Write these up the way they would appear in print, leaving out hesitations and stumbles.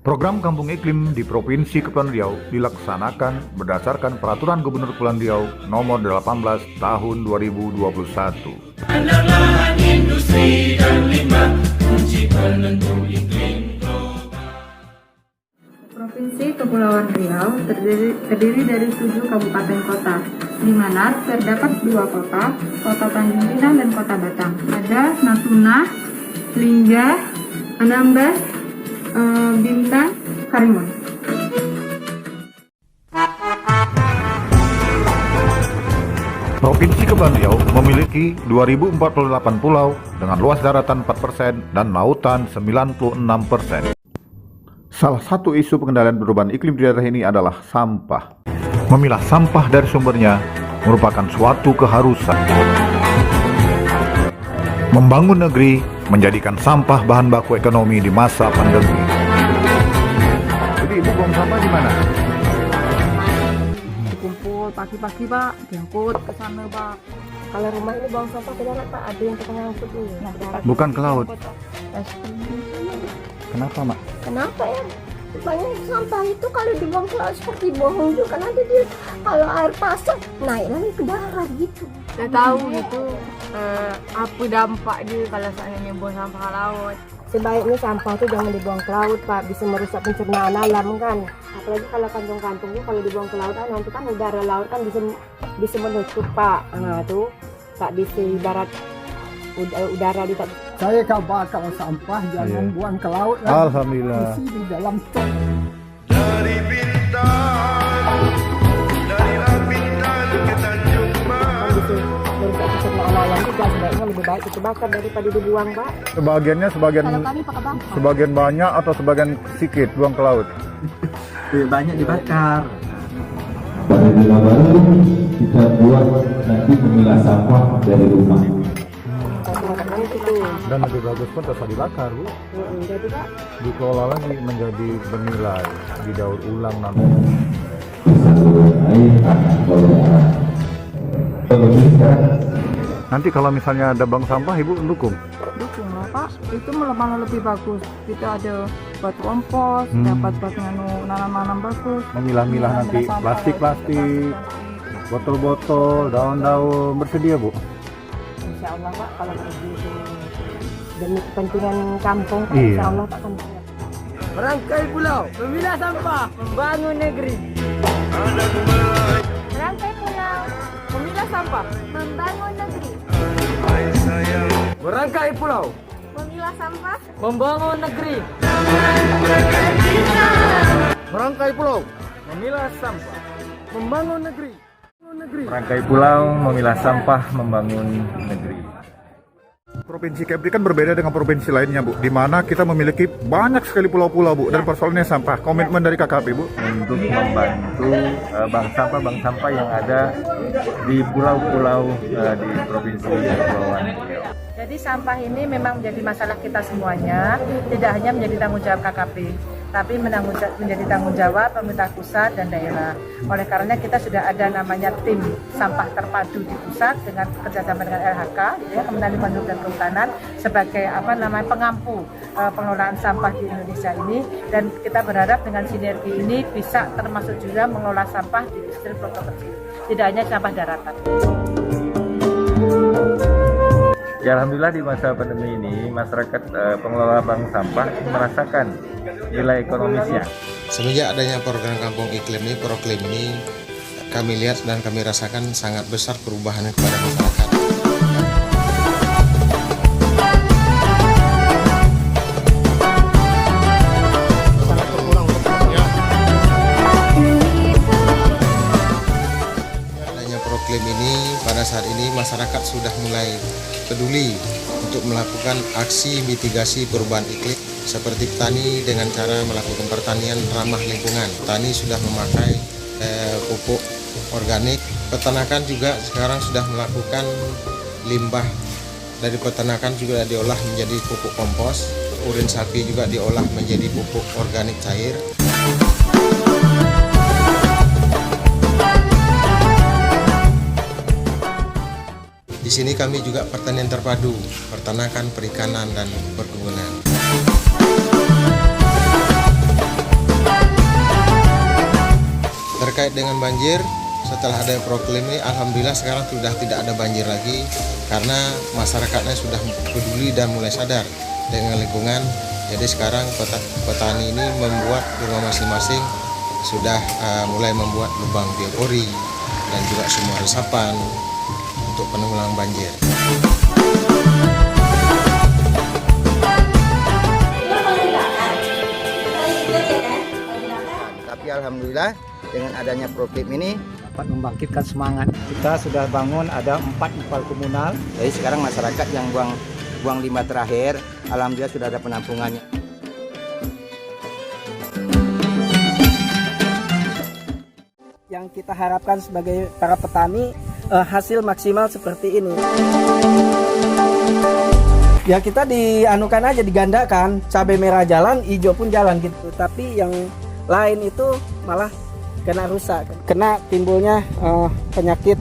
Program Kampung Iklim di Provinsi Kepulauan Riau dilaksanakan berdasarkan Peraturan Gubernur Kepulauan Riau Nomor 18 Tahun 2021. Lahan industri dan limbah kunci penentu iklim global. Provinsi Kepulauan Riau terdiri dari 7 kabupaten kota, di mana terdapat 2 kota, Kota Tanjung Pinang dan Kota Batang. Ada Natuna, Lingga, Anambas, Bintan, Karimun. Provinsi Kepulauan Riau memiliki 2048 pulau dengan luas daratan 4% dan lautan 96%. Salah satu isu pengendalian perubahan iklim di daerah ini adalah sampah. Memilah sampah dari sumbernya merupakan suatu keharusan. Membangun negeri menjadikan sampah bahan baku ekonomi di masa pandemi. Jadi ibu buang sampah di mana? Dikumpul pagi-pagi Pak, diangkut ke sana Pak. Kalau rumah ini buang sampah ke darat Pak, ada yang tukang angkut ini. Nah, Bukan ke laut. Kenapa, Mak? Kenapa ya? Banyak sampah itu kalau dibuang ke laut seperti bohong juga, nanti dia kalau air pasang naik lagi ke darat gitu. Saya tahu gitu apa dampaknya kalau seandainya buang sampah ke laut. Sebaiknya sampah itu jangan dibuang ke laut Pak, bisa merusak pencernaan alam kan. Apalagi kalau kantong-kantongnya kalau dibuang ke laut nanti kan udara laut kan bisa menutup Pak. Nah tuh tak bisa ibarat udara di Saya kabar kalau sampah jangan buang ke laut. Alhamdulillah. Isi di dalam truk. Dari Bintan, darilah Bintan ke Tanjung kan bisa merusak pencernaan alam juga. Sebaiknya lebih baik itu bakar daripada dibuang Pak. Sebagiannya Kalau kami pakai bakar. sebagian banyak atau sebagian sedikit buang ke laut? Banyak dibakar. Pada bila baru kita buat nanti memilah sampah dari rumah. Dan lebih bagus pun tetap dibakar, Bu. Jadi Pak, Dikelola lagi menjadi bernilai, didaur ulang nanti. Air tanah udara. Nanti kalau misalnya ada bank sampah, Ibu dukung? Dukung lah Pak, itu malah lebih bagus. Kita ada buat kompos, dapat buat nanam-nanam bagus. Memilah-milah nanti sampah, plastik-plastik, botol-botol, daun-daun, bersedia, Bu? Insya Allah Pak, kalau begitu demi kepentingan kampung Pak, Iya. Insya Allah Pak kan. Merangkai pulau, memilah sampah, membangun negeri. Merangkai pulau, Memilah sampah, membangun negeri. Merangkai pulau, Memilah sampah, membangun negeri. Merangkai pulau, memilah sampah, membangun negeri. Merangkai pulau, memilah sampah, membangun negeri. Provinsi Kepri kan berbeda dengan provinsi lainnya, Bu, di mana kita memiliki banyak sekali pulau-pulau, Bu, dan persoalannya sampah. Komitmen dari KKP, Bu, untuk membantu bank sampah yang ada di pulau-pulau di provinsi Kepulauan Riau. Jadi sampah ini memang menjadi masalah kita semuanya, tidak hanya menjadi tanggung jawab KKP, tapi menjadi tanggung jawab pemerintah pusat dan daerah. Oleh karena kita sudah ada namanya tim sampah terpadu di pusat dengan kerjasama dengan LHK, ya, Kementerian Lingkungan Hidup dan Kehutanan sebagai pengampu pengelolaan sampah di Indonesia ini, dan kita berharap dengan sinergi ini bisa termasuk juga mengelola sampah di industri produktif kecil, tidak hanya sampah daratan. Ya, alhamdulillah di masa pandemi ini masyarakat pengelola bank sampah merasakan nilai ekonomisnya. Semenjak adanya program Kampung Iklim ini, Proklim ini, kami lihat dan kami rasakan sangat besar perubahan kepada masyarakat. Adanya Proklim ini, pada saat ini masyarakat sudah mulai peduli untuk melakukan aksi mitigasi perubahan iklim seperti petani dengan cara melakukan pertanian ramah lingkungan. Petani sudah memakai pupuk organik. Peternakan juga sekarang sudah melakukan limbah dari peternakan juga diolah menjadi pupuk kompos. Urin sapi juga diolah menjadi pupuk organik cair. Di sini kami juga pertanian terpadu, peternakan, perikanan, dan perkebunan. terkait dengan banjir, setelah ada proklim ini, alhamdulillah sekarang sudah tidak ada banjir lagi karena masyarakatnya sudah peduli dan mulai sadar dengan lingkungan. Jadi sekarang petani ini membuat rumah masing-masing sudah mulai membuat lubang biopori dan juga sumur resapan untuk penanggulangan banjir. Tapi alhamdulillah dengan adanya proklim ini dapat membangkitkan semangat. Kita sudah bangun ada 4 ipal komunal. jadi sekarang masyarakat yang buang limbah terakhir alhamdulillah sudah ada penampungannya. Yang kita harapkan sebagai para petani hasil maksimal seperti ini. Ya kita dianukan aja, digandakan, cabai merah jalan, hijau pun jalan gitu. Tapi yang lain itu malah kena rusak, kena timbulnya penyakit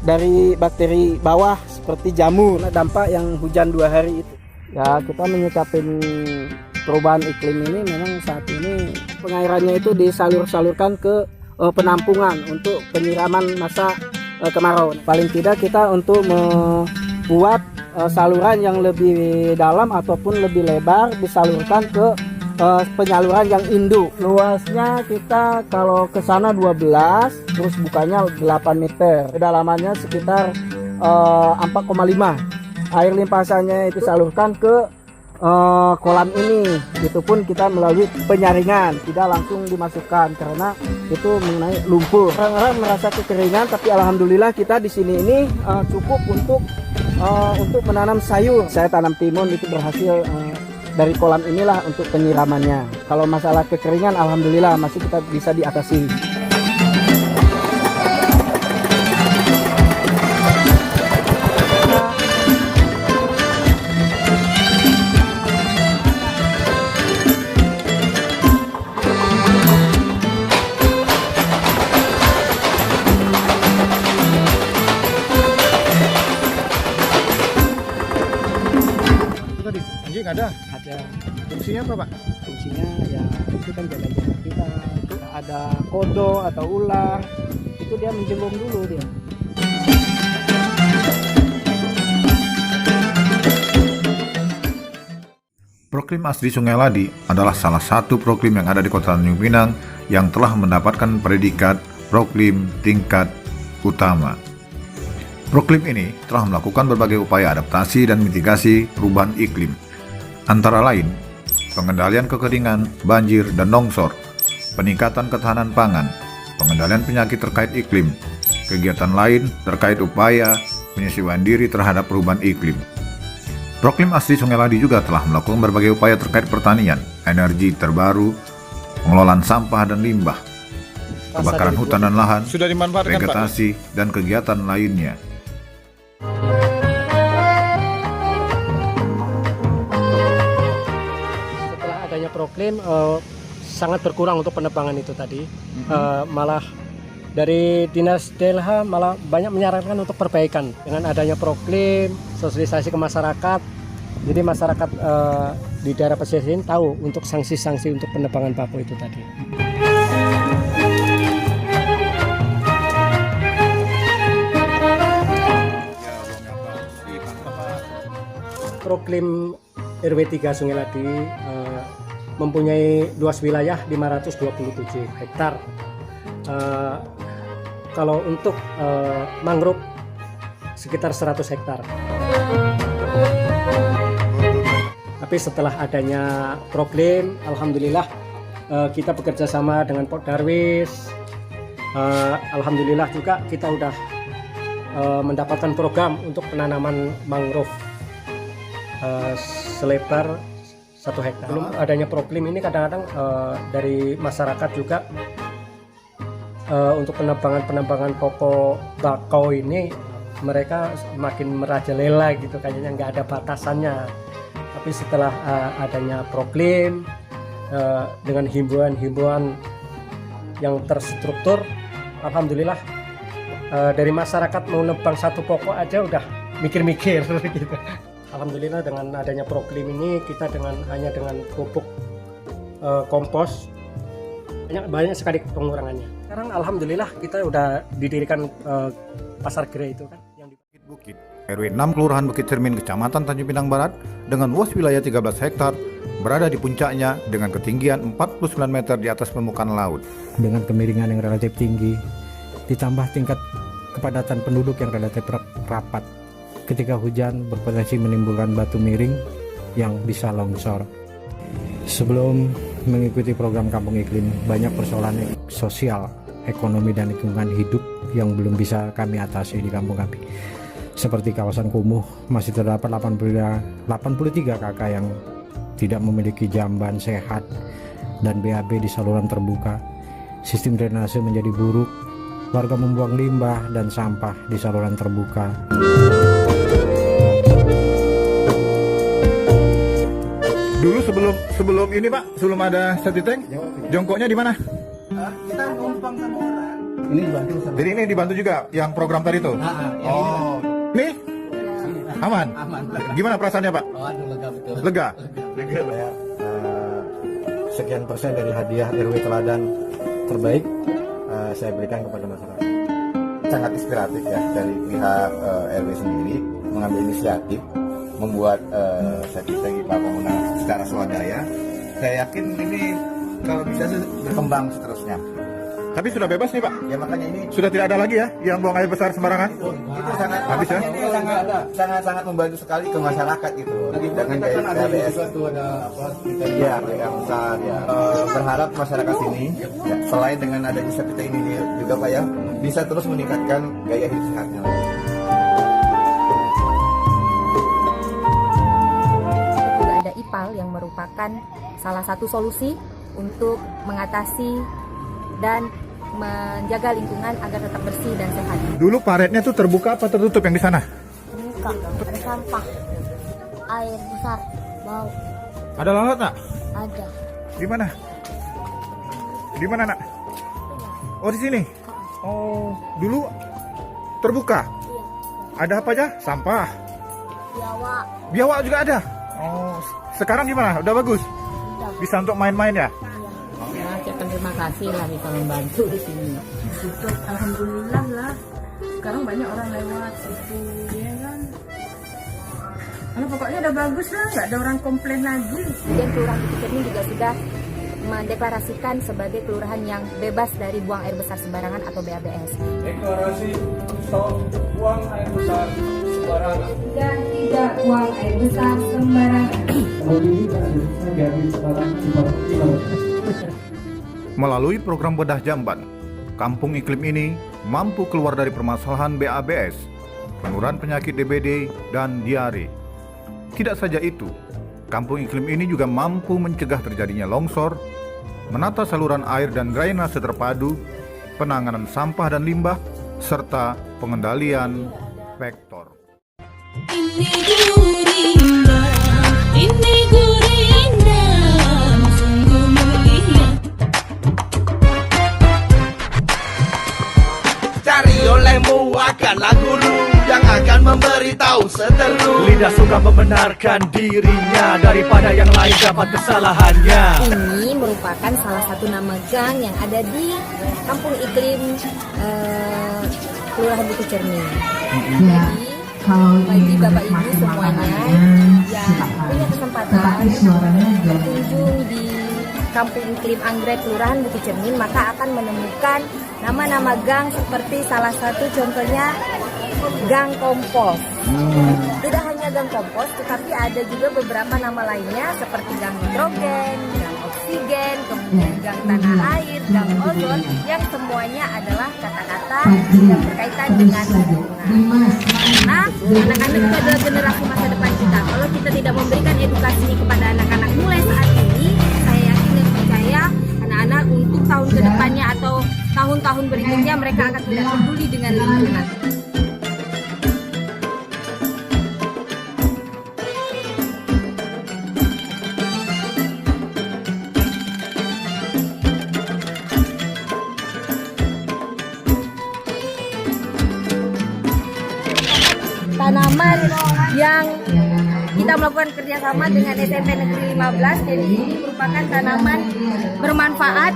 dari bakteri bawah seperti jamur. Nah, dampak yang hujan 2 hari itu. Ya kita menyikapi perubahan iklim ini memang saat ini pengairannya itu disalur-salurkan ke penampungan untuk penyiraman masa kemarau. Paling tidak kita untuk membuat saluran yang lebih dalam ataupun lebih lebar disalurkan ke penyaluran yang induk. Luasnya kita kalau ke sana 12, terus bukanya 8 meter. Kedalamannya sekitar 4,5. Air limpasannya itu salurkan ke kolam ini. Itu pun kita melalui penyaringan, tidak langsung dimasukkan karena itu mengenai lumpur. Orang-orang merasa kekeringan, tapi alhamdulillah kita di sini ini cukup untuk menanam sayur. Saya tanam timun itu berhasil dari kolam inilah untuk penyiramannya. Kalau masalah kekeringan alhamdulillah masih kita bisa diatasi. Anjing ada? Ada. Fungsinya apa, Pak? Fungsinya ya itu kan jaga-jaga kita. Ada kodok atau ular, itu dia menjenggung dulu dia. Proklim Asri Sungai Ladi adalah salah satu proklim yang ada di Kota Tanjung Pinang yang telah mendapatkan predikat proklim tingkat utama. Proklim ini telah melakukan berbagai upaya adaptasi dan mitigasi perubahan iklim, antara lain pengendalian kekeringan, banjir, dan longsor, peningkatan ketahanan pangan, pengendalian penyakit terkait iklim, kegiatan lain terkait upaya penyesuaian diri terhadap perubahan iklim. Proklim Asri Sungai Ladi juga telah melakukan berbagai upaya terkait pertanian, energi terbaru, pengelolaan sampah dan limbah, kebakaran hutan dan lahan, vegetasi, dan kegiatan lainnya. Setelah adanya proklim sangat berkurang untuk penebangan itu tadi. Malah dari Dinas DLH malah banyak menyarankan untuk perbaikan dengan adanya proklim, sosialisasi ke masyarakat. Jadi masyarakat di daerah pesisir ini tahu untuk sanksi-sanksi untuk penebangan paku itu tadi. Proklim RW 3 Sungai Ladi mempunyai luas wilayah 527 hektar. Kalau untuk mangrove sekitar 100 hektar. Tapi setelah adanya proklim, alhamdulillah kita bekerja sama dengan Pok Darwis. Alhamdulillah juga kita udah mendapatkan program untuk penanaman mangrove selebar 1 hektar. Belum adanya proklim ini kadang-kadang dari masyarakat juga untuk penebangan pokok bakau ini mereka makin merajalela gitu, kayaknya nggak ada batasannya. Tapi setelah adanya proklim dengan himbauan yang terstruktur, alhamdulillah dari masyarakat mau nebang 1 pokok aja udah mikir-mikir gitu. Alhamdulillah dengan adanya proklim ini kita hanya dengan pupuk kompos banyak sekali pengurangannya. Sekarang alhamdulillah kita udah didirikan pasar gerai itu kan yang di Bukit, RW 6 Kelurahan Bukit Cermin, Kecamatan Tanjung Pinang Barat, dengan luas wilayah 13 hektar, berada di puncaknya dengan ketinggian 49 meter di atas permukaan laut. Dengan kemiringan yang relatif tinggi, ditambah tingkat kepadatan penduduk yang relatif rapat. Ketika hujan berpotensi menimbulkan batu miring yang bisa longsor. Sebelum mengikuti program Kampung Iklim, banyak persoalan sosial, ekonomi, dan lingkungan hidup yang belum bisa kami atasi di kampung kami. Seperti kawasan kumuh, masih terdapat 83 kakak yang tidak memiliki jamban sehat dan BAB di saluran terbuka. Sistem drainase menjadi buruk, warga membuang limbah dan sampah di saluran terbuka. Dulu sebelum ini Pak, sebelum ada septic tank, jongkoknya di mana? kita numpang sama orang. Ini dibantu sama. Jadi ini dibantu juga yang program tadi tuh? Oh, ini aman? Aman. Gimana perasaannya Pak? Oh, aduh, lega betul. Lega? Sekian persen dari hadiah RW Teladan terbaik saya berikan kepada masyarakat. Sangat inspiratif ya dari pihak RW sendiri mengambil inisiatif membuat septic tank pipa komunal secara swadaya. Saya yakin ini kalau bisa berkembang seterusnya. Tapi sudah bebas nih Pak? Ya makanya ini Sudah tidak ada lagi ya yang buang air besar sembarangan? itu sangat Habis ya? ini sangat membantu sekali ke masyarakat gitu. Dengan KBS ya yang besar ya. Berharap masyarakat sini ya, selain dengan adanya septic tank ini juga Pak ya bisa terus meningkatkan gaya hidup sehatnya. Juga ada IPAL yang merupakan salah satu solusi untuk mengatasi dan menjaga lingkungan agar tetap bersih dan sehat. Dulu paretnya tuh terbuka apa tertutup yang di sana? Terbuka, ada sampah, air besar, bau, Ada lalat nak? ada. Di mana? Di mana nak? Oh di sini. Oh dulu terbuka. Ada apa aja? Sampah. Biawak, Biawak juga ada. Oh sekarang gimana? Udah bagus? Bisa untuk main-main ya? ya ucapkan terima kasih lah bisa membantu di sini. Alhamdulillah lah. Sekarang banyak orang lewat situ, ya kan. Pokoknya udah bagus lah, nggak ada orang komplain lagi. Kemudian Kelurahan Bukit Cermin juga sudah mendeklarasikan sebagai kelurahan yang bebas dari buang air besar sembarangan atau BABS. Deklarasi stop buang air besar sembarangan. Dan tidak buang air besar sembarangan. Melalui program bedah jamban, Kampung Iklim ini mampu keluar dari permasalahan BABS, penurunan penyakit DBD, dan diare. Tidak saja itu, Kampung Iklim ini juga mampu mencegah terjadinya longsor, menata saluran air dan drainase terpadu, penanganan sampah dan limbah, serta pengendalian vektor. Ini Gurinda, ini Gurinda, sungguh mulia. Cari olehmu akanlah guru yang akan memberitahu seteru. Lidah suka membenarkan dirinya daripada yang lain dapat kesalahannya. Ini merupakan salah satu nama gang yang ada di Kampung Iklim Kelurahan Bukit Cermin. Jadi bagi Bapak Ibu semuanya yang punya kesempatan berkunjung di Kampung Iklim Anggrek Kelurahan Bukit Cermin, maka akan menemukan nama-nama gang seperti salah satu contohnya Gang Kompos. Tidak hanya Gang Kompos, tetapi ada juga beberapa nama lainnya seperti Gang Nitrogen, Gang Oksigen, kemudian Gang Tanah Air, Gang Ozon, yang semuanya adalah kata-kata yang berkaitan dengan lingkungan. Karena anak-anak itu adalah generasi masa depan kita. Kalau kita tidak memberikan edukasi ini kepada anak-anak mulai saat ini, saya yakin dan percaya anak-anak untuk tahun kedepannya atau tahun-tahun berikutnya mereka akan tidak peduli dengan lingkungan. Tanaman yang kita melakukan kerjasama dengan SMP Negeri 15, jadi ini merupakan tanaman bermanfaat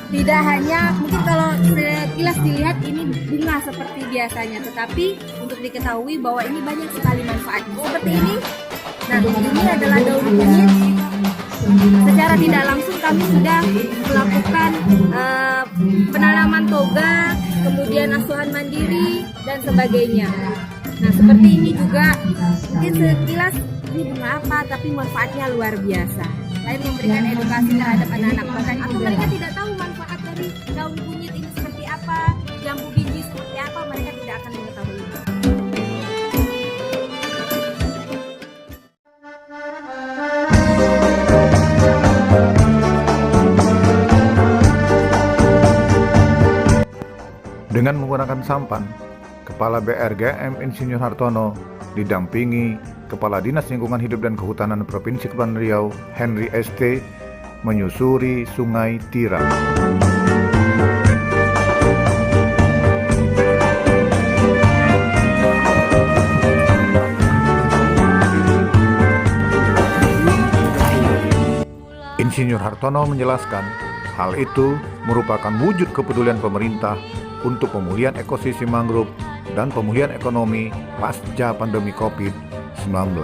tidak hanya mungkin kalau sekilas dilihat ini bunga seperti biasanya, tetapi untuk diketahui bahwa ini banyak sekali manfaatnya. Seperti ini, nah ini adalah daun kunyit. Secara tidak langsung kami sudah melakukan penanaman toga, kemudian asuhan mandiri dan sebagainya. Nah seperti ini juga mungkin sekilas ini bunga apa, tapi manfaatnya luar biasa. Selain memberikan edukasi terhadap anak-anak, bahkan atau mereka tidak tahu manfaat dari daun kunyit ini seperti apa, jambu biji seperti apa, mereka tidak akan mengetahui. Dengan menggunakan sampan, Kepala BRGM Insinyur Hartono didampingi Kepala Dinas Lingkungan Hidup dan Kehutanan Provinsi Kepulauan Riau, Henry ST, menyusuri Sungai Tiram. Insinyur Hartono menjelaskan, hal itu merupakan wujud kepedulian pemerintah untuk pemulihan ekosistem mangrove dan pemulihan ekonomi pasca pandemi COVID-19.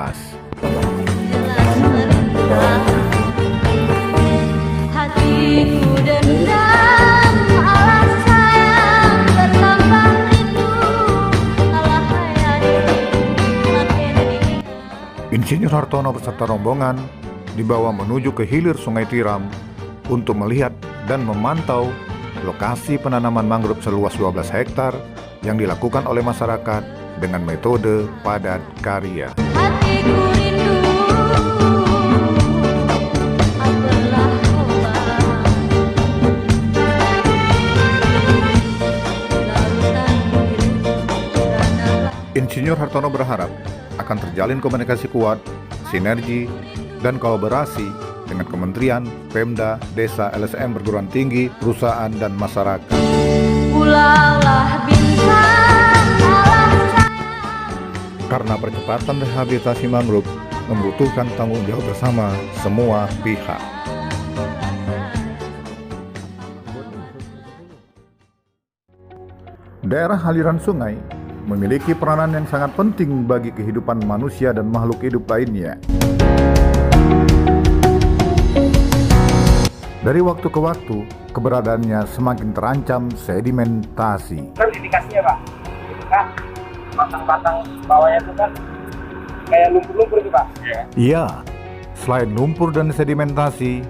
Hatiku dendam, alas sayang bertambah rindu, alah hayati makin ini. Insinyur Hartono beserta rombongan dibawa menuju ke hilir Sungai Tiram untuk melihat dan memantau lokasi penanaman mangrove seluas 12 hektar yang dilakukan oleh masyarakat dengan metode padat karya. Hatiku rindu, apalah obat. Insinyur Hartono berharap akan terjalin komunikasi kuat, sinergi, dan kolaborasi dengan kementerian, Pemda, desa, LSM, perguruan tinggi, perusahaan, dan masyarakat. Ulanglah bintang, alas Karena percepatan rehabilitasi mangrove membutuhkan tanggung jawab bersama semua pihak. Daerah aliran sungai memiliki peranan yang sangat penting bagi kehidupan manusia dan makhluk hidup lainnya. Dari waktu ke waktu, keberadaannya semakin terancam sedimentasi. Kan indikasinya Pak, itu kan batang-batang bawahnya itu kan kayak lumpur-lumpur itu Pak. Iya, selain lumpur dan sedimentasi,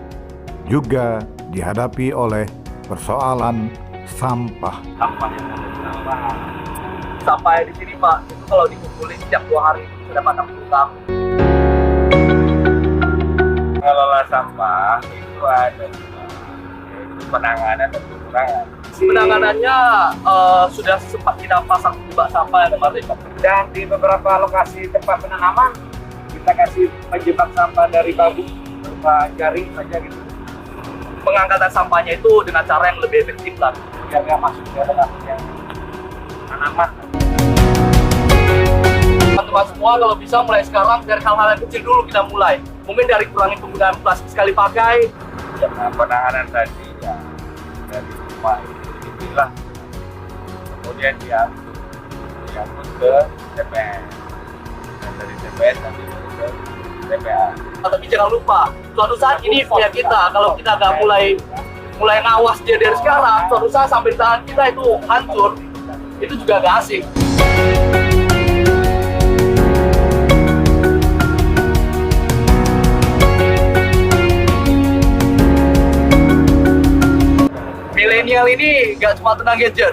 juga dihadapi oleh persoalan sampah. Sampah di sini Pak, itu kalau dikumpulin setiap 2 hari sudah batang berubah. Mengelola sampah itu ada penanganan dan pengurangan. Penanganannya sudah sempat kita pasang bak sampah yang kemarin Pak. Dan di beberapa lokasi tempat penanaman kita kasih penjebak sampah dari bambu berupa jaring saja gitu. Pengangkatan sampahnya itu dengan cara yang lebih efektif lah, biar nggak masuk ke dalam yang tanaman. Teman-teman semua kalau bisa mulai sekarang dari hal-hal yang kecil dulu kita mulai. Mungkin dari kurangi penggunaan plastik sekali pakai. Nah, penanganan tadi ya dari rumah inilah. Kemudian diangkut ke TPS. Dan dari TPS nanti ke TPA. Tapi jangan lupa, suatu saat ini punya kita. Kalau kita nggak mulai ngawas dia dari sekarang, suatu saat sampai tangan kita itu hancur, itu juga nggak asik. Milenial ini nggak cuma tentang gadget,